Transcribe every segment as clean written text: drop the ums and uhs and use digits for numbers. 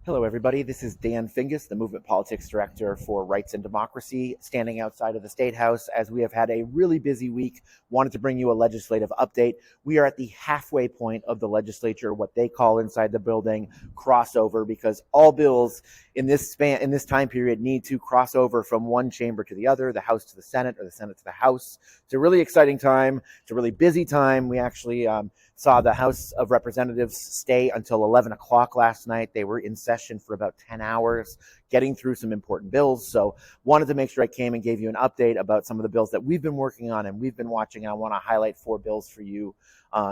Hello, everybody. This is Dan Fingus, the Movement Politics Director for Rights and Democracy, standing outside of the State House as we have had a really busy week. Wanted to bring you a legislative update. We are at the halfway point of the legislature, what they call inside the building crossover, because all bills in this time period need to cross over from one chamber to the other, the House to the Senate or the Senate to the House. It's a really exciting time. It's a really busy time. We actually saw the House of Representatives stay until 11 o'clock last night. They were in session for about 10 hours, getting through some important bills. So wanted to make sure I came and gave you an update about some of the bills that we've been working on and we've been watching. And I want to highlight 4 bills for you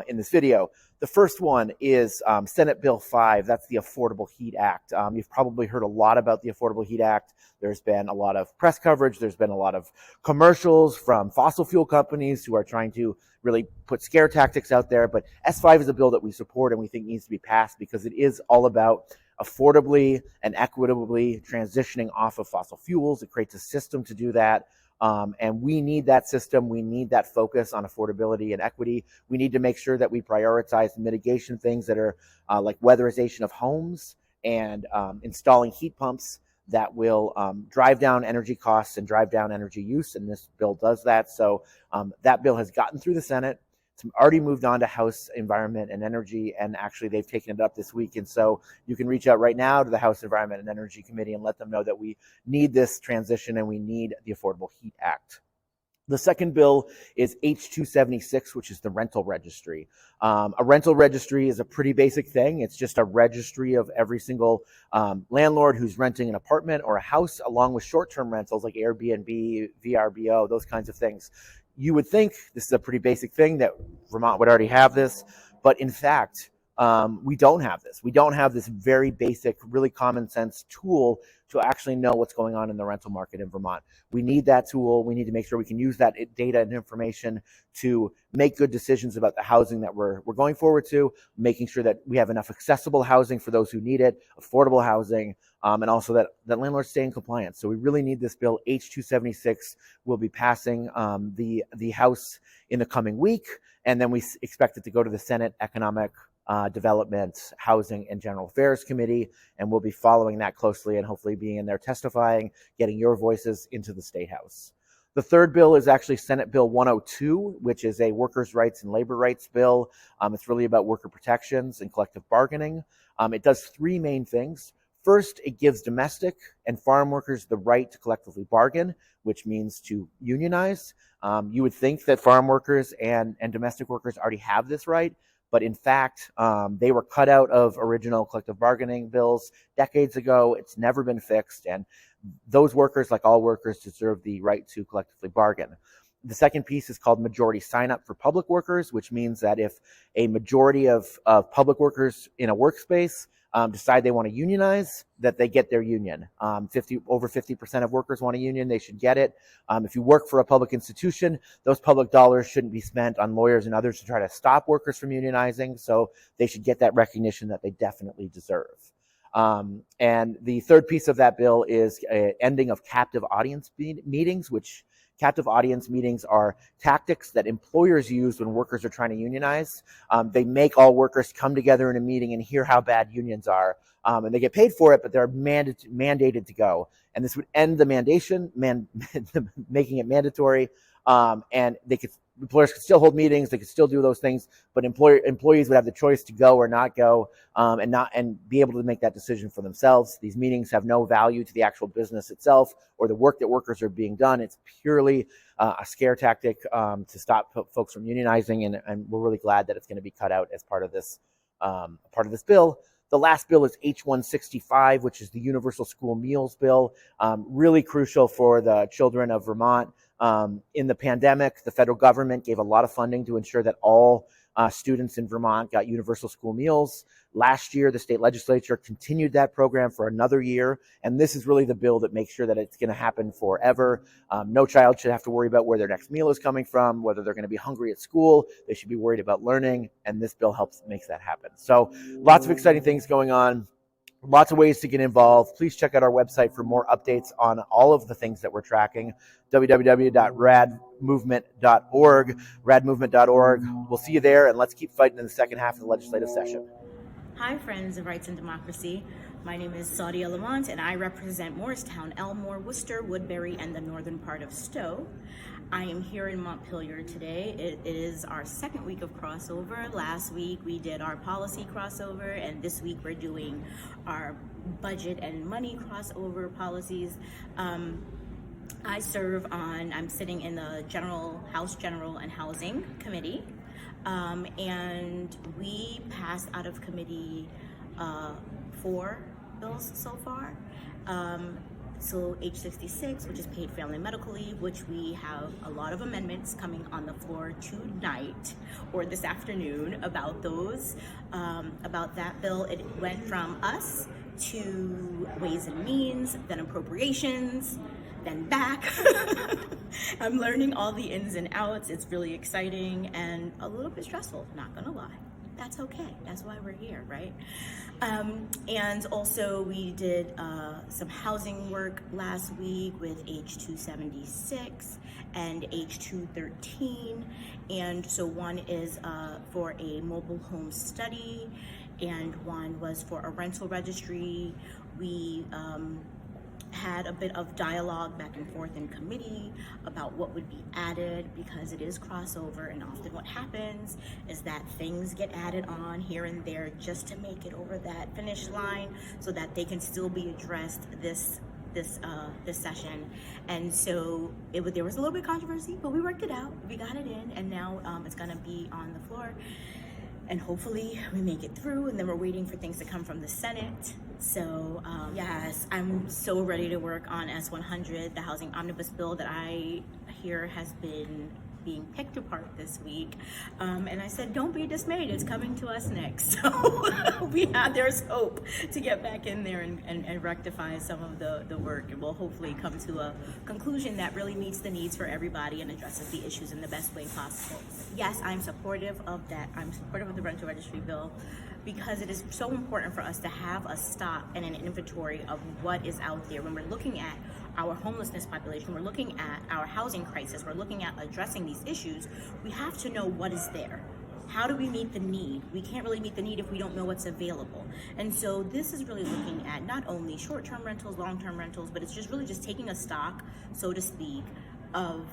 in this video. The first one is Senate Bill 5. That's the Affordable Heat Act. You've probably heard a lot about the Affordable Heat Act. There's been a lot of press coverage. There's been a lot of commercials from fossil fuel companies who are trying to really put scare tactics out there. But S5 is a bill that we support and we think needs to be passed because it is all about affordably and equitably transitioning off of fossil fuels. It creates a system to do that. And we need that system. We need that focus on affordability and equity. We need to make sure that we prioritize mitigation things that are like weatherization of homes and installing heat pumps that will drive down energy costs and drive down energy use. And this bill does that. So that bill has gotten through the Senate. It's already moved on to House Environment and Energy, and actually they've taken it up this week. And so you can reach out right now to the House Environment and Energy Committee and let them know that we need this transition and we need the Affordable Heat Act. The second bill is H276, which is the rental registry. A rental registry is a pretty basic thing. It's just a registry of every single landlord who's renting an apartment or a house, along with short-term rentals like Airbnb, VRBO, those kinds of things. You would think this is a pretty basic thing that Vermont would already have this, but in fact, we don't have this. We don't have this very basic, really common sense tool to actually know what's going on in the rental market in Vermont. We need that tool. We need to make sure we can use that data and information to make good decisions about the housing that we're going forward to, making sure that we have enough accessible housing for those who need it, affordable housing, and also that landlords stay in compliance. So we really need this bill. H276 will be passing the House in the coming week, and then we expect it to go to the Senate Economic Development, Housing, and General Affairs Committee, and we'll be following that closely and hopefully being in there testifying, getting your voices into the State House. The third bill is actually Senate Bill 102, which is a workers' rights and labor rights bill. It's really about worker protections and collective bargaining. It does 3 main things. First, it gives domestic and farm workers the right to collectively bargain, which means to unionize. You would think that farm workers and domestic workers already have this right, but in fact, they were cut out of original collective bargaining bills decades ago. It's never been fixed, and those workers, like all workers, deserve the right to collectively bargain. The second piece is called majority sign-up for public workers, which means that if a majority of public workers in a workspace decide they want to unionize, that they get their union. Over 50% of workers want a union, they should get it. If you work for a public institution, those public dollars shouldn't be spent on lawyers and others to try to stop workers from unionizing, so they should get that recognition that they definitely deserve. And the third piece of that bill is ending of captive audience meetings, which captive audience meetings are tactics that employers use when workers are trying to unionize. They make all workers come together in a meeting and hear how bad unions are. And they get paid for it, but they're mandated to go. And this would end the making it mandatory. And employers could still hold meetings, they could still do those things, but employees would have the choice to go or not go, and be able to make that decision for themselves. These meetings have no value to the actual business itself or the work that workers are being done. It's purely a scare tactic to stop folks from unionizing, and we're really glad that it's going to be cut out as part of this bill. The last bill is H165, which is the Universal School Meals Bill, really crucial for the children of Vermont. In the pandemic, the federal government gave a lot of funding to ensure that all students in Vermont got universal school meals. Last year, the state legislature continued that program for another year, and this is really the bill that makes sure that it's going to happen forever. No child should have to worry about where their next meal is coming from, whether they're going to be hungry at school. They should be worried about learning, and this bill helps make that happen. So lots of exciting things going on. Lots of ways to get involved. Please check out our website for more updates on all of the things that we're tracking, www.radmovement.org, radmovement.org. We'll see you there, and let's keep fighting in the second half of the legislative session. Hi, friends of Rights and Democracy. My name is Saudia Lamont, and I represent Morristown, Elmore, Worcester, Woodbury, and the northern part of Stowe. I am here in Montpelier today. It is our second week of crossover. Last week we did our policy crossover, and this week we're doing our budget and money crossover policies. I'm sitting in the House General and Housing Committee, and we passed out of committee 4 bills so far. So H66, which is paid family medical leave, which we have a lot of amendments coming on the floor tonight or this afternoon about those, about that bill. It went from us to Ways and Means, then Appropriations, then back. I'm learning all the ins and outs. It's really exciting and a little bit stressful, not gonna lie. That's okay. That's why we're here, right? And also we did some housing work last week with H276 and H213. And so one is for a mobile home study, and one was for a rental registry. We had a bit of dialogue back and forth in committee about what would be added, because it is crossover, and often what happens is that things get added on here and there just to make it over that finish line so that they can still be addressed this session. And so there was a little bit of controversy, but we worked it out, we got it in, and now it's gonna be on the floor. And hopefully we make it through, and then we're waiting for things to come from the Senate. So yes, I'm so ready to work on S100, the housing omnibus bill that I hear has been being picked apart this week. And I said, don't be dismayed, it's coming to us next. So there's hope to get back in there and rectify some of the work, and we'll hopefully come to a conclusion that really meets the needs for everybody and addresses the issues in the best way possible. Yes, I'm supportive of that. I'm supportive of the rental registry bill, because it is so important for us to have a stock and an inventory of what is out there when we're looking at our homelessness population, we're looking at our housing crisis, we're looking at addressing these issues. We have to know what is there. How do we meet the need? We can't really meet the need if we don't know what's available. And so this is really looking at not only short-term rentals, long-term rentals, but it's just really just taking a stock, so to speak, of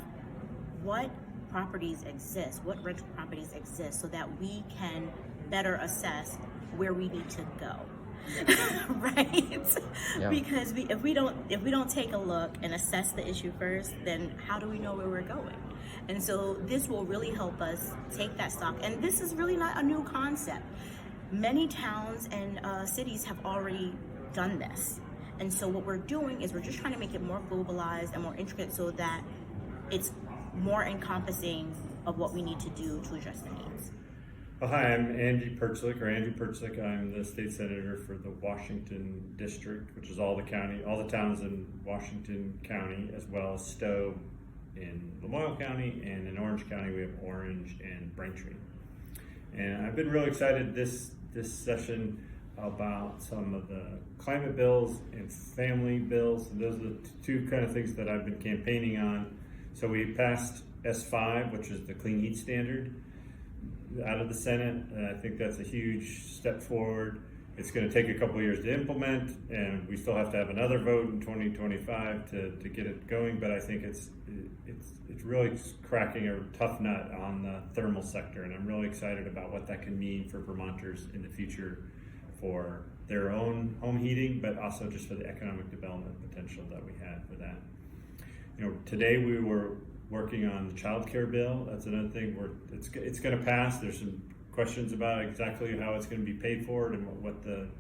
what properties exist, what rental properties exist, so that we can better assess where we need to go. Right? Yeah. Because if we don't take a look and assess the issue first, then how do we know where we're going? And so this will really help us take that stock. And this is really not a new concept. Many towns and cities have already done this. And so what we're doing is we're just trying to make it more globalized and more intricate, so that it's more encompassing of what we need to do to address the needs. Well, hi, I'm Andrew Perchlik. I'm the state senator for the Washington district, which is all the towns in Washington County, as well as Stowe in Lamoille County, and in Orange County we have Orange and Braintree. And I've been really excited this session about some of the climate bills and family bills. And those are the two kind of things that I've been campaigning on. So we passed S5, which is the clean heat standard, out of the Senate, and I think that's a huge step forward. It's going to take a couple of years to implement, and we still have to have another vote in 2025 to get it going, but I think it's really cracking a tough nut on the thermal sector, and I'm really excited about what that can mean for Vermonters in the future for their own home heating, but also just for the economic development potential that we have for that. You know, today we were working on the child care bill. That's another thing where it's going to pass. There's some questions about exactly how it's going to be paid for and what the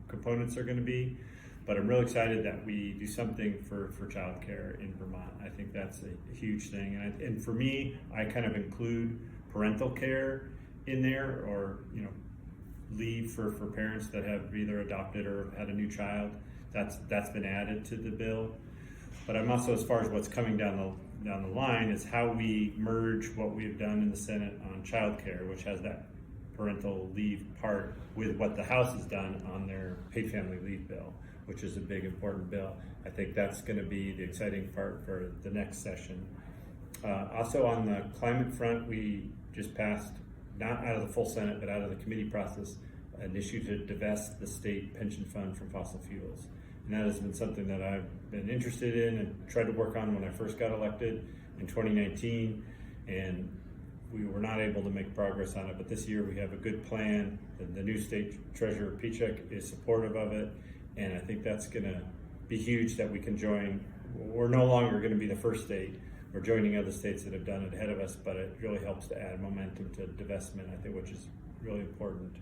components are going to be. But I'm really excited that we do something for child care in Vermont. I think that's a huge thing. And for me, I kind of include parental care in there, or leave for parents that have either adopted or had a new child. That's been added to the bill. But I'm also, as far as what's coming down the line, is how we merge what we have done in the Senate on child care, which has that parental leave part, with what the House has done on their paid family leave bill, which is a big, important bill. I think that's going to be the exciting part for the next session. Also on the climate front, we just passed, not out of the full Senate, but out of the committee process, an issue to divest the state pension fund from fossil fuels. And that has been something that I've been interested in and tried to work on when I first got elected in 2019. And we were not able to make progress on it, but this year we have a good plan. The new state treasurer, Pichek, is supportive of it. And I think that's gonna be huge that we can join. We're no longer gonna be the first state. We're joining other states that have done it ahead of us, but it really helps to add momentum to divestment, I think, which is really important.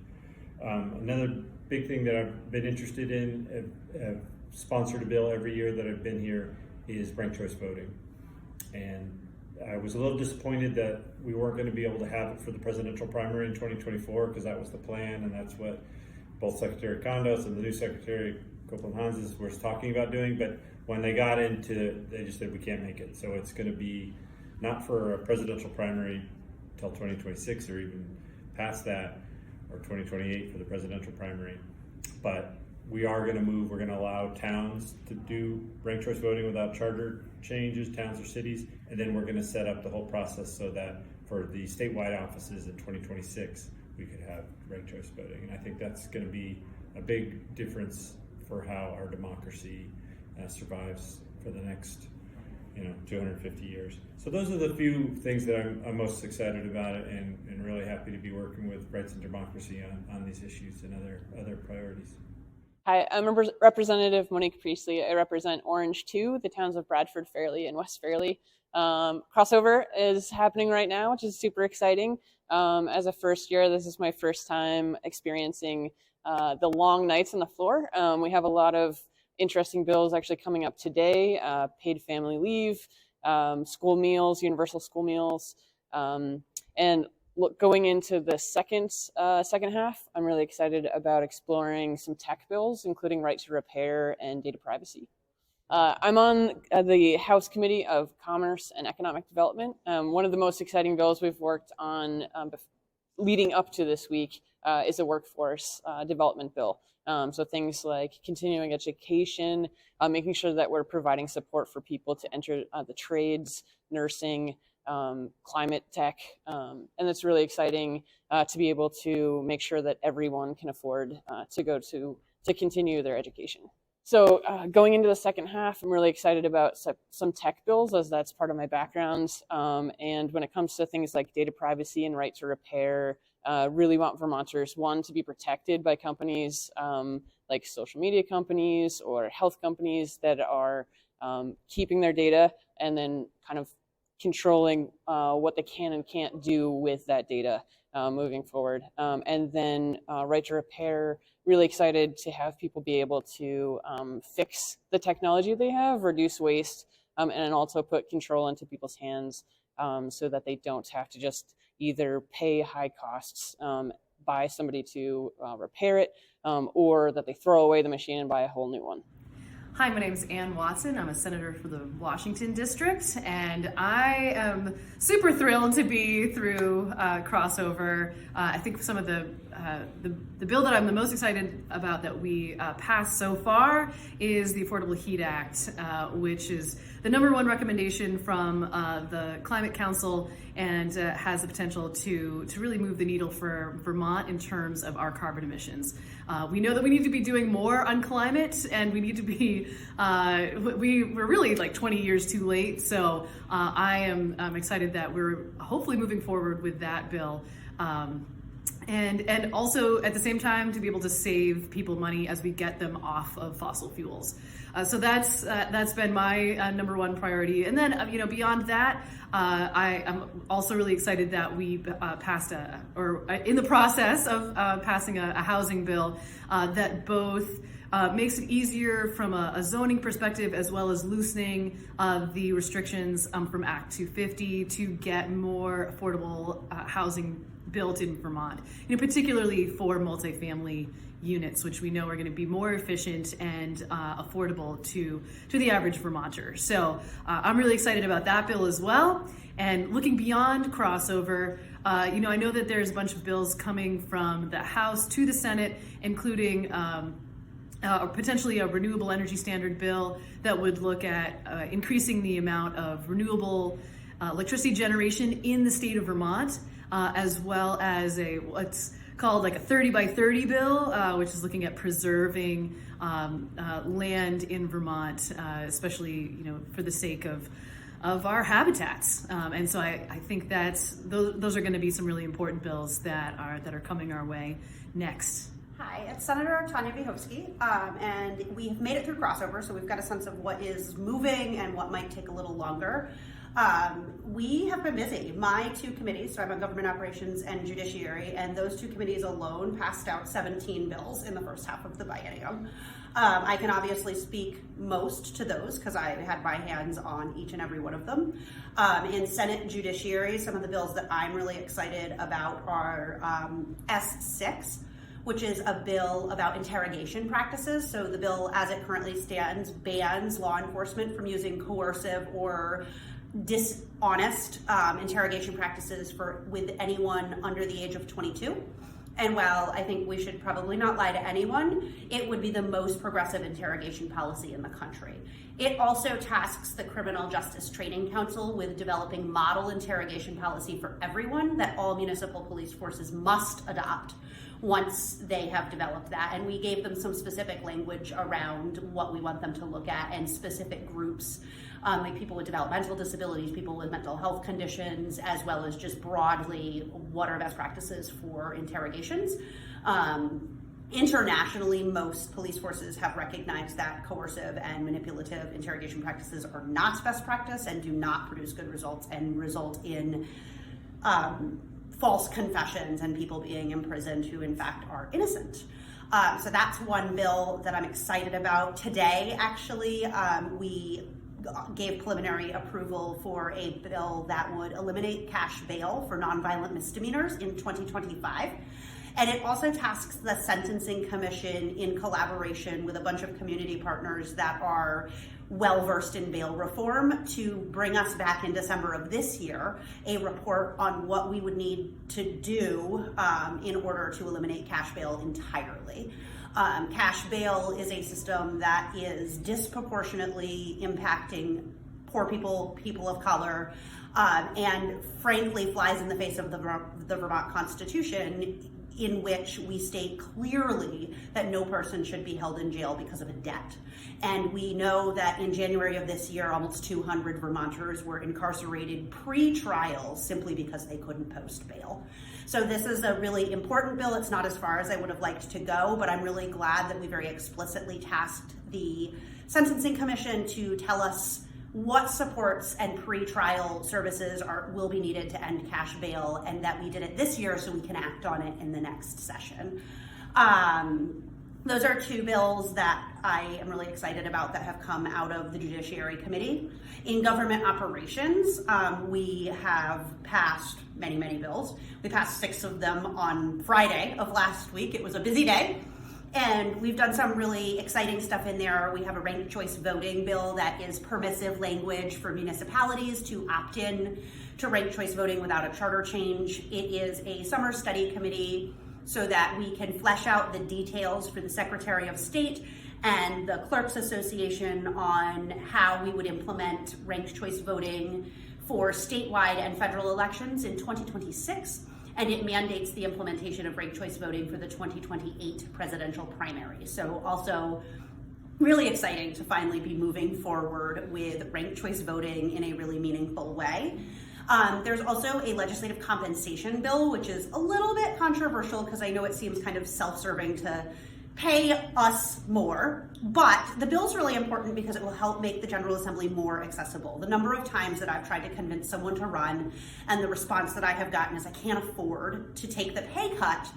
Another big thing that I've been interested in, have sponsored a bill every year that I've been here, is ranked choice voting. And I was a little disappointed that we weren't going to be able to have it for the presidential primary in 2024, because that was the plan, and that's what both Secretary Condos and the new Secretary Copeland Hanses was talking about doing. But when they got into it, they just said we can't make it. So it's going to be not for a presidential primary till 2026 or even past that, or 2028 for the presidential primary. But we are going to move. We're going to allow towns to do ranked choice voting without charter changes, towns or cities, and then we're going to set up the whole process so that for the statewide offices in 2026 we could have ranked choice voting. And I think that's going to be a big difference for how our democracy survives for the next 250 years. So those are the few things that I'm most excited about it, and really happy to be working with Rights and Democracy on these issues and other priorities. Hi, I'm Representative Monique Priestley. I represent Orange 2, the towns of Bradford, Fairleigh, and West Fairleigh. Crossover is happening right now, which is super exciting. As a first year, this is my first time experiencing the long nights on the floor. We have a lot of interesting bills actually coming up today: paid family leave, school meals, universal school meals, and going into the second half, I'm really excited about exploring some tech bills, including right to repair and data privacy. I'm on the House Committee of Commerce and Economic Development. One of the most exciting bills we've worked on leading up to this week is a workforce development bill. So things like continuing education, making sure that we're providing support for people to enter the trades, nursing, climate tech, and it's really exciting to be able to make sure that everyone can afford to continue their education. So going into the second half, I'm really excited about some tech bills, as that's part of my background. And when it comes to things like data privacy and right to repair, really want Vermonters, one, to be protected by companies like social media companies or health companies that are keeping their data, and then kind of controlling what they can and can't do with that data moving forward. And then right to repair, really excited to have people be able to fix the technology they have, reduce waste, and also put control into people's hands so that they don't have to just either pay high costs by somebody to repair it, or that they throw away the machine and buy a whole new one. Hi, my name is Ann Watson. I'm a senator for the Washington District, and I am super thrilled to be through crossover. I think some of the bill that I'm the most excited about that we passed so far is the Affordable Heat Act, which is the #1 recommendation from the Climate Council, and has the potential to really move the needle for Vermont in terms of our carbon emissions. We know that we need to be doing more on climate, and we need to be, we're really like 20 years too late. So I'm excited that we're hopefully moving forward with that bill. And also at the same time to be able to save people money as we get them off of fossil fuels. So that's been my #1 priority. And then beyond that, I am also really excited that we passed in the process of passing a housing bill that both makes it easier from a zoning perspective, as well as loosening the restrictions from Act 250 to get more affordable housing built in Vermont, particularly for multifamily units, which we know are going to be more efficient and affordable to the average Vermonter. So I'm really excited about that bill as well. And looking beyond crossover, I know that there's a bunch of bills coming from the House to the Senate, including potentially a renewable energy standard bill that would look at increasing the amount of renewable electricity generation in the state of Vermont, as well as what's called like a 30 by 30 bill, which is looking at preserving land in Vermont, especially for the sake of our habitats. And so I think those are going to be some really important bills that are coming our way next. Hi, it's Senator Tanya Vyhovsky, and we have made it through crossover, so we've got a sense of what is moving and what might take a little longer. We have been busy. My two committees, so I'm on Government Operations and Judiciary, and those two committees alone passed out 17 bills in the first half of the biennium. I can obviously speak most to those because I had my hands on each and every one of them. In Senate Judiciary, some of the bills that I'm really excited about are S6, which is a bill about interrogation practices. So the bill as it currently stands bans law enforcement from using coercive or dishonest interrogation practices with anyone under the age of 22. And while I think we should probably not lie to anyone, it would be the most progressive interrogation policy in the country. It also tasks the Criminal Justice Training Council with developing model interrogation policy for everyone that all municipal police forces must adopt once they have developed that. And we gave them some specific language around what we want them to look at and specific groups, like people with developmental disabilities, people with mental health conditions, as well as just broadly what are best practices for interrogations. Internationally, most police forces have recognized that coercive and manipulative interrogation practices are not best practice and do not produce good results and result in false confessions and people being imprisoned who in fact are innocent. So that's one bill that I'm excited about. Today, actually, we gave preliminary approval for a bill that would eliminate cash bail for nonviolent misdemeanors in 2025. And it also tasks the Sentencing Commission in collaboration with a bunch of community partners that are well-versed in bail reform to bring us back in December of this year a report on what we would need to do in order to eliminate cash bail entirely. Cash bail is a system that is disproportionately impacting poor people, people of color, and frankly flies in the face of the Vermont Constitution, in which we state clearly that no person should be held in jail because of a debt. And we know that in January of this year, almost 200 Vermonters were incarcerated pre-trial simply because they couldn't post bail. So this is a really important bill. It's not as far as I would have liked to go, but I'm really glad that we very explicitly tasked the Sentencing Commission to tell us what supports and pre-trial services will be needed to end cash bail, and that we did it this year so we can act on it in the next session. Those are two bills that I am really excited about that have come out of the Judiciary Committee. In Government Operations, we have passed many, many bills. We passed 6 of them on Friday of last week. It was a busy day. And we've done some really exciting stuff in there. We have a ranked choice voting bill that is permissive language for municipalities to opt in to ranked choice voting without a charter change. It is a summer study committee so that we can flesh out the details for the Secretary of State and the Clerks Association on how we would implement ranked choice voting for statewide and federal elections in 2026. And it mandates the implementation of ranked choice voting for the 2028 presidential primary. So also really exciting to finally be moving forward with ranked choice voting in a really meaningful way. There's also a legislative compensation bill, which is a little bit controversial because I know it seems kind of self-serving to pay us more, but the bill's really important because it will help make the General Assembly more accessible. The number of times that I've tried to convince someone to run and the response that I have gotten is I can't afford to take the pay cut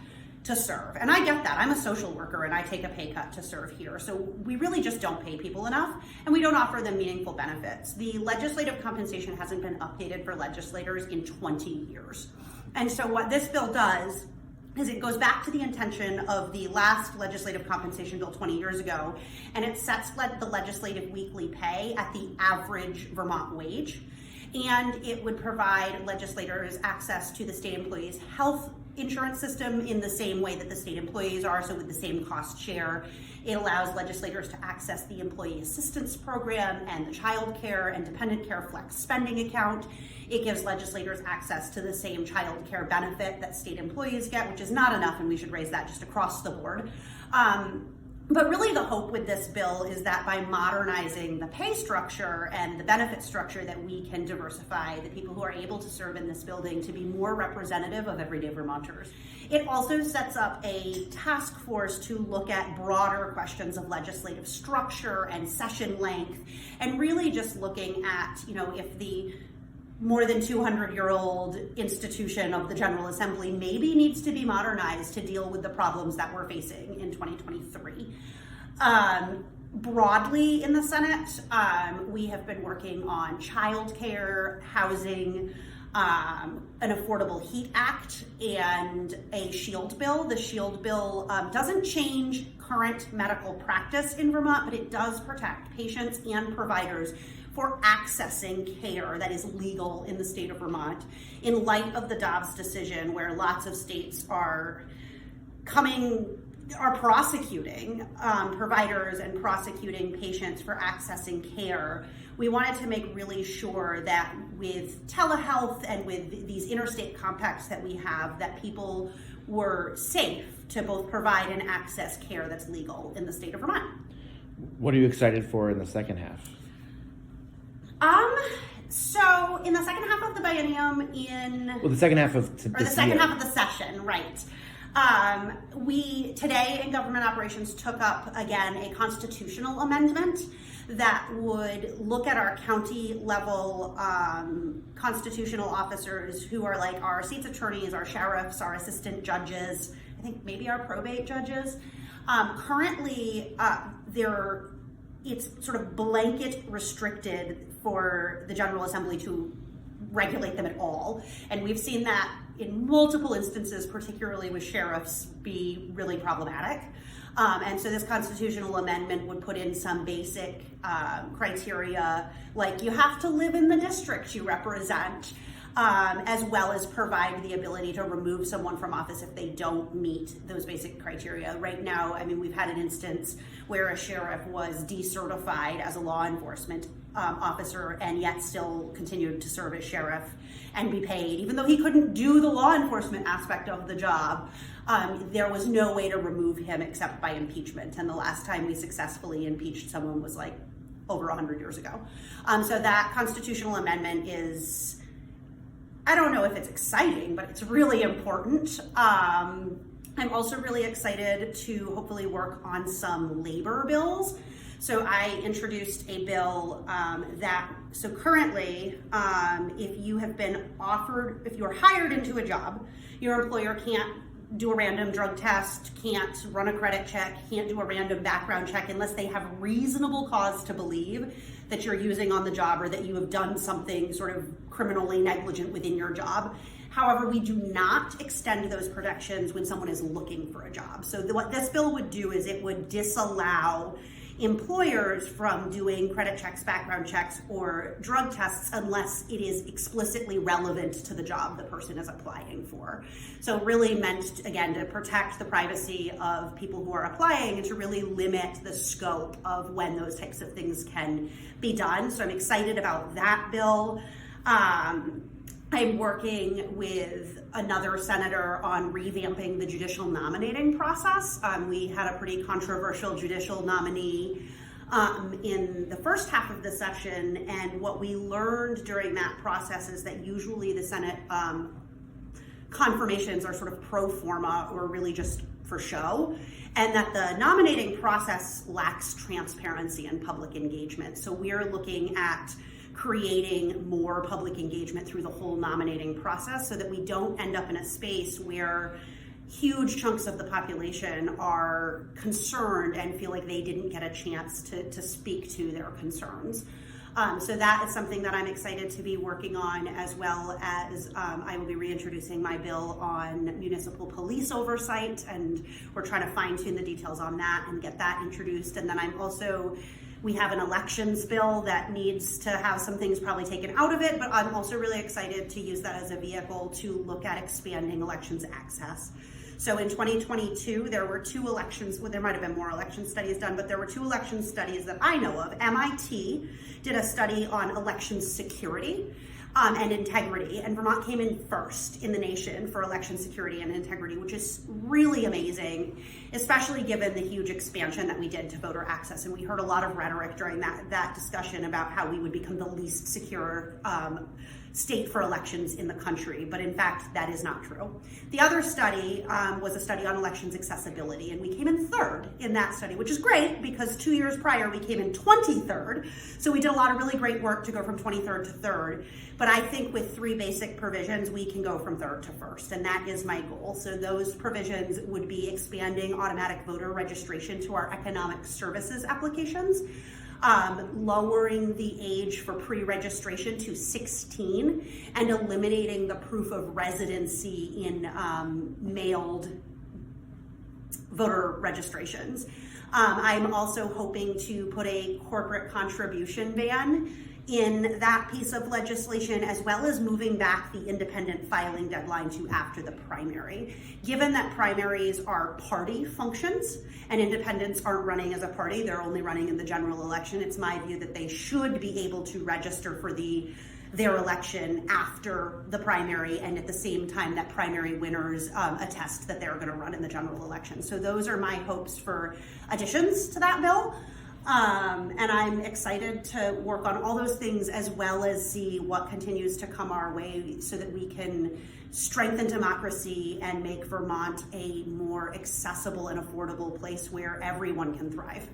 to serve. And I get that. I'm a social worker and I take a pay cut to serve here. So we really just don't pay people enough and we don't offer them meaningful benefits. The legislative compensation hasn't been updated for legislators in 20 years. And so what this bill does is it goes back to the intention of the last legislative compensation bill 20 years ago, and it sets the legislative weekly pay at the average Vermont wage. And it would provide legislators access to the state employees' health insurance system in the same way that the state employees are, so with the same cost share. It allows legislators to access the employee assistance program and the child care and dependent care flex spending account. It gives legislators access to the same child care benefit that state employees get, which is not enough, and we should raise that just across the board. But really the hope with this bill is that by modernizing the pay structure and the benefit structure, that we can diversify the people who are able to serve in this building to be more representative of everyday Vermonters. It also sets up a task force to look at broader questions of legislative structure and session length, and really just looking at, if the more than 200-year-old institution of the General Assembly maybe needs to be modernized to deal with the problems that we're facing in 2023. Broadly in the Senate, we have been working on childcare, housing, an Affordable Heat Act, and a SHIELD bill. The SHIELD bill doesn't change current medical practice in Vermont, but it does protect patients and providers for accessing care that is legal in the state of Vermont in light of the Dobbs decision, where lots of states are prosecuting providers and prosecuting patients for accessing care. We wanted to make really sure that with telehealth and with these interstate compacts that we have, that people were safe to both provide and access care that's legal in the state of Vermont. What are you excited for in the second half? So in the second half of the biennium the second half of half of the session, right. We today in government operations took up again a constitutional amendment that would look at our county level constitutional officers who are like our state's attorneys, our sheriffs, our assistant judges, I think maybe our probate judges. Currently, it's sort of blanket restricted for the General Assembly to regulate them at all. And we've seen that in multiple instances, particularly with sheriffs, be really problematic. And so this constitutional amendment would put in some basic criteria, like you have to live in the district you represent, as well as provide the ability to remove someone from office if they don't meet those basic criteria. Right now, we've had an instance where a sheriff was decertified as a law enforcement officer and yet still continued to serve as sheriff and be paid, even though he couldn't do the law enforcement aspect of the job. There was no way to remove him except by impeachment. And the last time we successfully impeached someone was like over 100 years ago. So that constitutional amendment is, I don't know if it's exciting, but it's really important. I'm also really excited to hopefully work on some labor bills. So I introduced a bill so currently, if you're hired into a job, your employer can't do a random drug test, can't run a credit check, can't do a random background check unless they have reasonable cause to believe that you're using on the job or that you have done something sort of criminally negligent within your job. However, we do not extend those protections when someone is looking for a job. So what this bill would do is it would disallow employers from doing credit checks, background checks, or drug tests unless it is explicitly relevant to the job the person is applying for. So really meant, again, to protect the privacy of people who are applying and to really limit the scope of when those types of things can be done. So I'm excited about that bill. I'm working with another senator on revamping the judicial nominating process. We had a pretty controversial judicial nominee in the first half of the session, and what we learned during that process is that usually the Senate confirmations are sort of pro forma or really just for show, and that the nominating process lacks transparency and public engagement. So we're looking at creating more public engagement through the whole nominating process so that we don't end up in a space where huge chunks of the population are concerned and feel like they didn't get a chance to speak to their concerns. So that is something that I'm excited to be working on, as well as I will be reintroducing my bill on municipal police oversight, and we're trying to fine tune the details on that and get that introduced. And then I'm also We have an elections bill that needs to have some things probably taken out of it, but I'm also really excited to use that as a vehicle to look at expanding elections access. So in 2022, there were 2 elections, well, there might have been more election studies done, but there were 2 election studies that I know of. MIT did a study on election security and integrity, and Vermont came in first in the nation for election security and integrity, which is really amazing, especially given the huge expansion that we did to voter access. And we heard a lot of rhetoric during that discussion about how we would become the least secure state for elections in the country, but in fact, that is not true. The other study was a study on elections accessibility, and we came in 3rd in that study, which is great because 2 years prior we came in 23rd. So we did a lot of really great work to go from 23rd to 3rd. But I think with 3 basic provisions, we can go from 3rd to 1st, and that is my goal. So those provisions would be expanding automatic voter registration to our economic services applications, lowering the age for pre-registration to 16, and eliminating the proof of residency in mailed voter registrations. I'm also hoping to put a corporate contribution ban in that piece of legislation, as well as moving back the independent filing deadline to after the primary. Given that primaries are party functions and independents aren't running as a party, they're only running in the general election, it's my view that they should be able to register for their election after the primary, and at the same time that primary winners attest that they're going to run in the general election. So those are my hopes for additions to that bill. And I'm excited to work on all those things, as well as see what continues to come our way so that we can strengthen democracy and make Vermont a more accessible and affordable place where everyone can thrive.